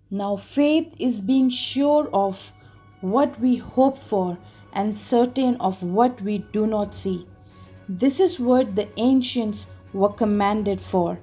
Now, faith is being sure of what we hope for and certain of what we do not see. This is what the ancients were commanded for.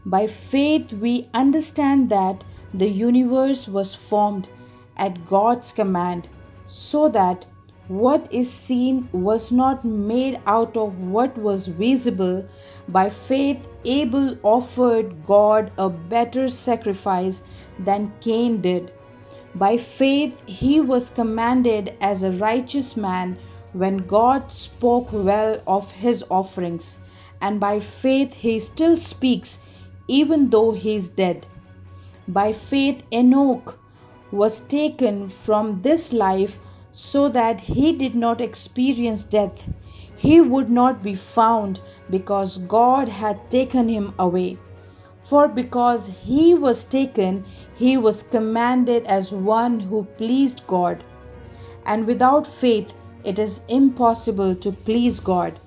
By faith, we understand that the universe was formed at God's command, so that what is seen was not made out of what was visible. By faith, Abel offered God a better sacrifice than Cain did. By faith, he was commanded as a righteous man when God spoke well of his offerings, and by faith, he still speaks even though he is dead. By faith, Enoch was taken from this life so that he did not experience death. He would not be found because God had taken him away. For because he was taken, he was commanded as one who pleased God. And without faith, it is impossible to please God,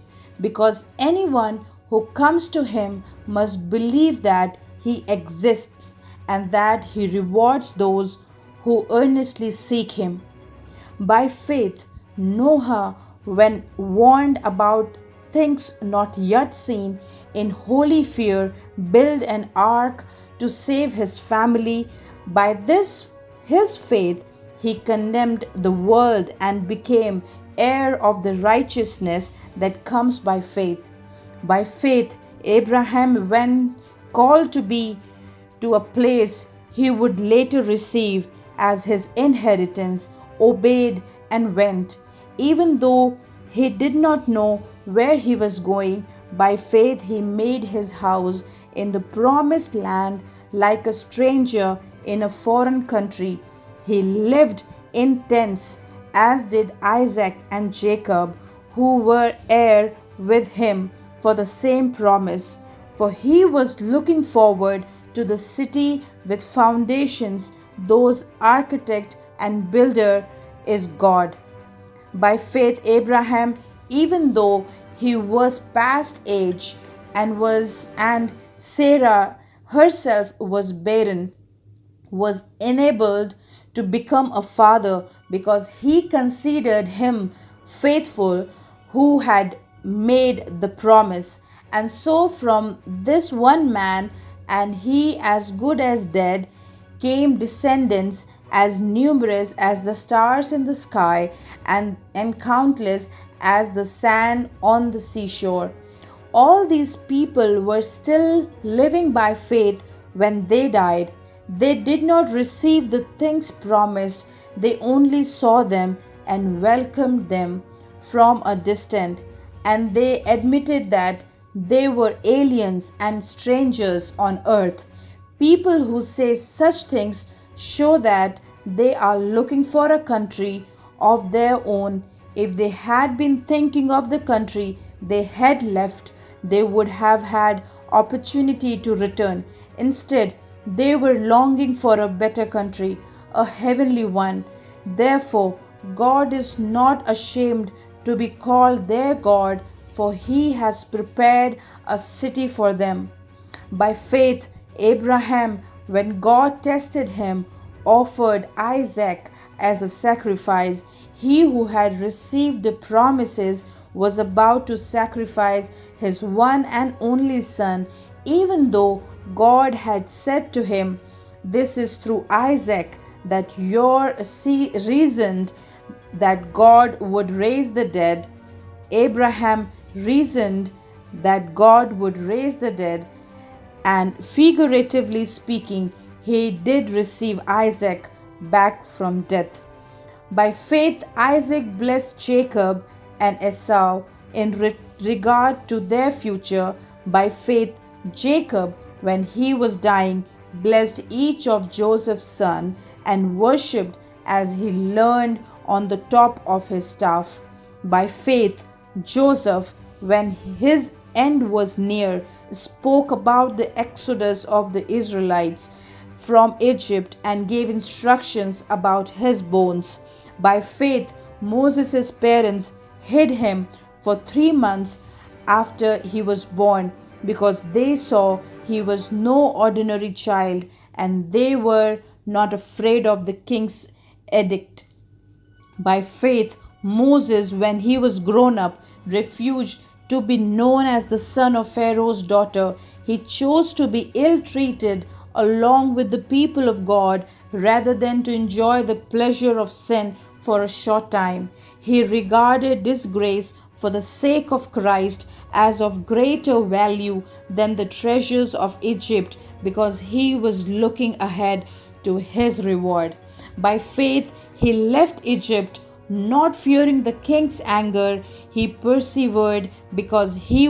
because anyone who comes to him must believe that he exists and that he rewards those who earnestly seek him. By faith, Noah, when warned about things not yet seen, in holy fear built an ark to save his family. By this his faith, he condemned the world and became heir of the righteousness that comes by faith. By faith, Abraham, when called to be to a place he would later receive as his inheritance, obeyed and went, even though he did not know where he was going. By faith, he made his house in the promised land like a stranger in a foreign country. He lived in tents, as did Isaac and Jacob, who were heir with him for the same promise. For he was looking forward to the city with foundations, whose architect and builder is God. By faith, Abraham, even though he was past age and Sarah herself was barren, was enabled to become a father because he considered him faithful who had made the promise. And so, from this one man, and he as good as dead, came descendants as numerous as the stars in the sky and countless as the sand on the seashore. All these people were still living by faith when they died. They did not receive the things promised, they only saw them and welcomed them from a distance, and they admitted that they were aliens and strangers on earth. People who say such things show that they are looking for a country of their own. If they had been thinking of the country they had left, they would have had opportunity to return. Instead, they were longing for a better country, a heavenly one. Therefore, God is not ashamed to be called their God, for he has prepared a city for them. By faith, Abraham, when God tested him, offered Isaac as a sacrifice. He who had received the promises was about to sacrifice his one and only son, even though God had said to him, "This is through Isaac that your seed reasoned that God would raise the dead." Abraham reasoned that God would raise the dead, and figuratively speaking, he did receive Isaac back from death. By faith, Isaac blessed Jacob and Esau in regard to their future. By faith, Jacob, when he was dying, blessed each of Joseph's sons and worshipped as he leaned on the top of his staff. By faith, Joseph, when his end was near, spoke about the exodus of the Israelites from Egypt and gave instructions about his bones. By faith, Moses' parents hid him for 3 months after he was born because they saw he was no ordinary child and they were not afraid of the king's edict. By faith, Moses, when he was grown up, refused to be known as the son of Pharaoh's daughter. He chose to be ill treated along with the people of God rather than to enjoy the pleasure of sin for a short time. He regarded disgrace for the sake of Christ as of greater value than the treasures of Egypt because he was looking ahead to his reward. By faith, he left Egypt, not fearing the king's anger. He persevered because he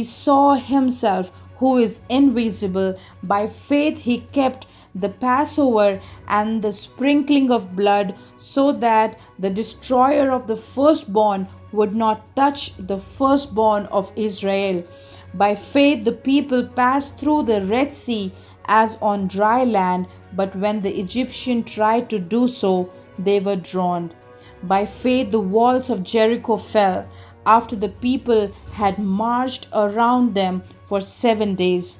saw himself who is invisible. By faith, he kept the Passover and the sprinkling of blood so that the destroyer of the firstborn would not touch the firstborn of Israel. By faith, the people passed through the Red Sea as on dry land, but when the Egyptian tried to do so, they were drowned. By faith, the walls of Jericho fell after the people had marched around them for 7 days.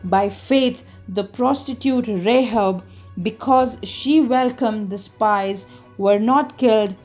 By faith, the prostitute Rahab, because she welcomed the spies, were not killed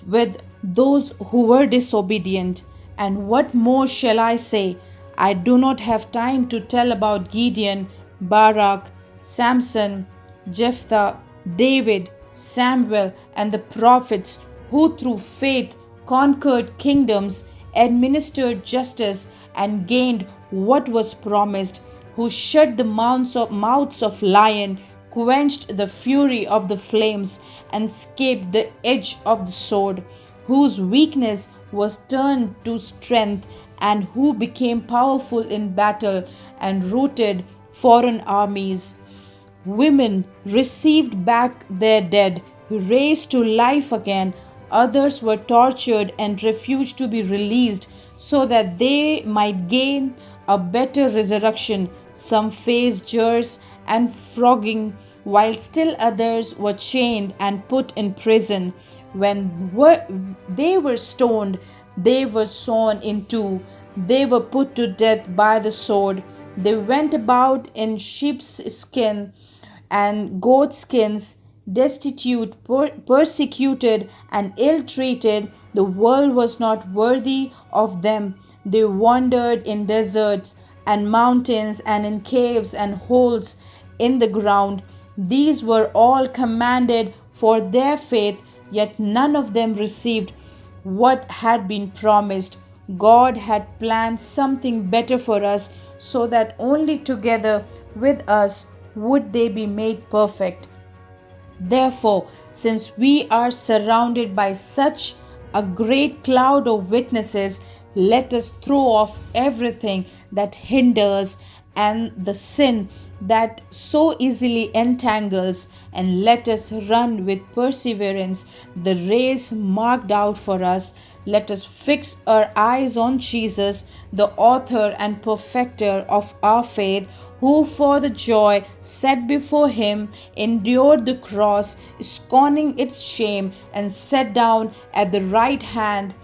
with those who were disobedient. And what more shall I say? I do not have time to tell about Gideon, Barak, Samson, Jephthah, David, Samuel, and the prophets who through faith conquered kingdoms, administered justice, and gained what was promised, who shut the mouths of lions, quenched the fury of the flames, and escaped the edge of the sword, whose weakness was turned to strength, and who became powerful in battle and routed foreign armies. Women received back their dead, raised to life again. Others were tortured and refused to be released so that they might gain a better resurrection. Some faced jeers and flogging, while still others were chained and put in prison. They were stoned, they were sawn in two, they were put to death by the sword. They went about in sheep's skin and goat skins, destitute, persecuted, and ill treated. The world was not worthy of them. They wandered in deserts and mountains and in caves and holes in the ground. These were all commended for their faith, yet none of them received what had been promised. God had planned something better for us, so that only together with us would they be made perfect. Therefore, since we are surrounded by such a great cloud of witnesses, let us throw off everything that hinders and the sin that so easily entangles, and let us run with perseverance the race marked out for us. Let us fix our eyes on Jesus, the author and perfecter of our faith, who for the joy set before him endured the cross, scorning its shame, and sat down at the right hand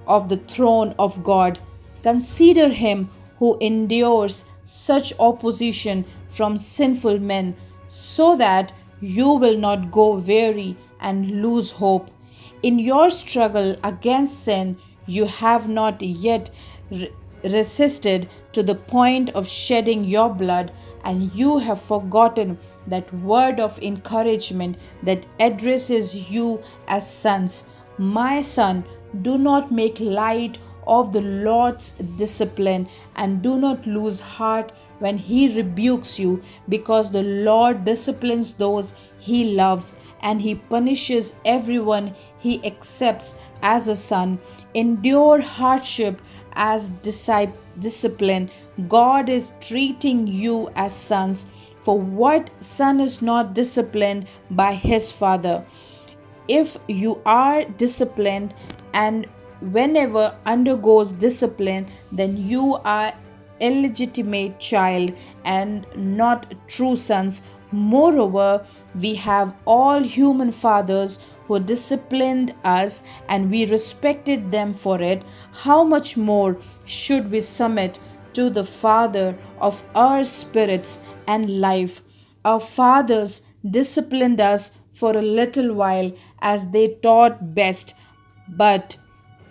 of the throne of God. Consider him who endures such opposition from sinful men, so that you will not go weary and lose hope. In your struggle against sin, you have not yet resisted to the point of shedding your blood, and you have forgotten that word of encouragement that addresses you as sons. My son, do not make light of the Lord's discipline, and do not lose heart when he rebukes you, because the Lord disciplines those he loves, and he punishes everyone he accepts as a son. Endure hardship as discipline. God is treating you as sons. For what son is not disciplined by his father? If you are disciplined and whenever undergoes discipline, then you are illegitimate child and not true sons. Moreover, we have all human fathers who disciplined us, and we respected them for it. How much more should we submit to the Father of our spirits and life, Our fathers disciplined us for a little while as they but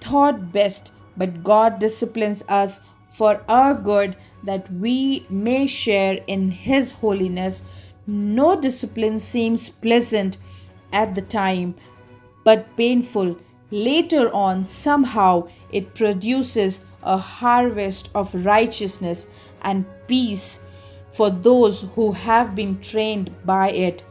thought best, but God disciplines us for our good that we may share in His holiness. No discipline seems pleasant at the time, but painful. Later on, somehow, it produces a harvest of righteousness and peace for those who have been trained by it.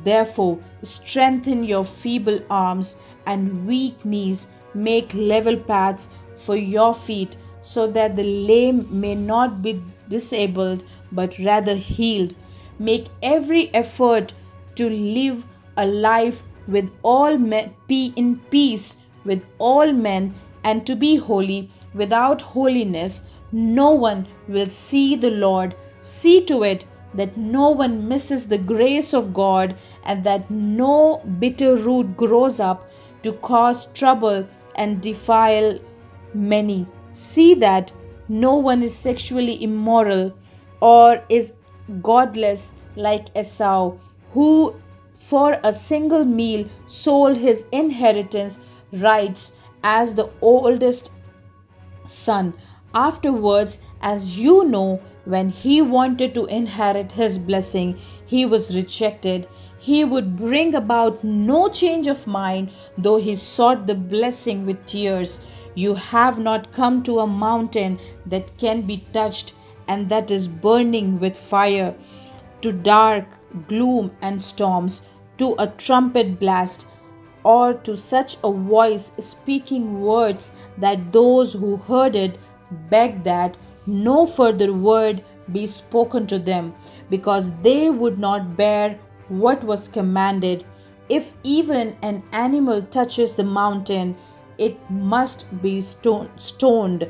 Therefore, strengthen your feeble arms and weak knees, make level paths for your feet, so that the lame may not be disabled but rather healed. Make every effort to live a life with all men, in peace with all men, and to be holy. Without holiness, no one will see the Lord. See to it that no one misses the grace of God and that no bitter root grows up to cause trouble and defile many. See that no one is sexually immoral or is godless like Esau, who for a single meal sold his inheritance rights as the oldest son. Afterwards, as you know, when he wanted to inherit his blessing, he was rejected. He would bring about no change of mind, though he sought the blessing with tears. You have not come to a mountain that can be touched and that is burning with fire, to dark, gloom, and storms, to a trumpet blast, or to such a voice speaking words that those who heard it begged that no further word be spoken to them, because they would not bear what was commanded. If even an animal touches the mountain, it must be stoned.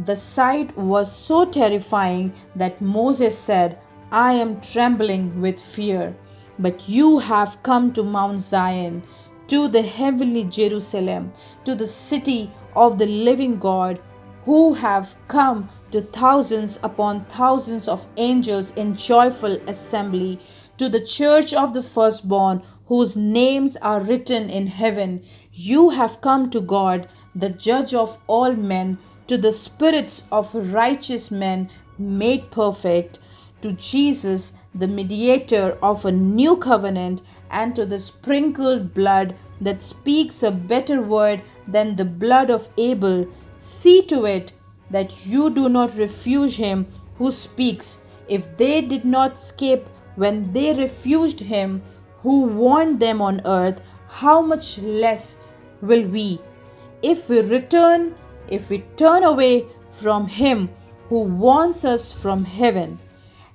The sight was so terrifying that Moses said, I am trembling with fear. But you have come to Mount Zion, to the heavenly Jerusalem, to the city of the living God, who have come to thousands upon thousands of angels in joyful assembly, to the church of the firstborn, whose names are written in heaven. You have come to God, the judge of all men, to the spirits of righteous men made perfect, to Jesus, the mediator of a new covenant, and to the sprinkled blood that speaks a better word than the blood of Abel. See to it that you do not refuse him who speaks. If they did not escape when they refused him who warned them on earth, how much less will we? If we turn away from him who warns us from heaven.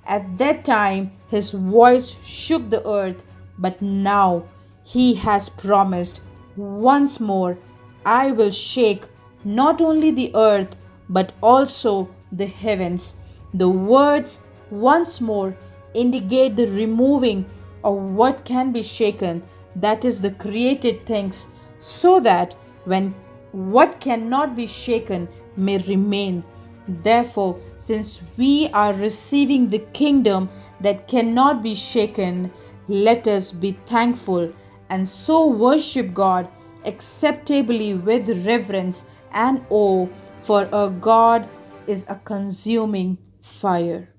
At that time his voice shook the earth, but now he has promised, once more I will shake not only the earth but also the heavens. The words once more indicate the removing of what can be shaken, that is, the created things, so that when what cannot be shaken may remain. Therefore, since we are receiving the kingdom that cannot be shaken, let us be thankful and so worship God acceptably with reverence and awe, for our God is a consuming fire.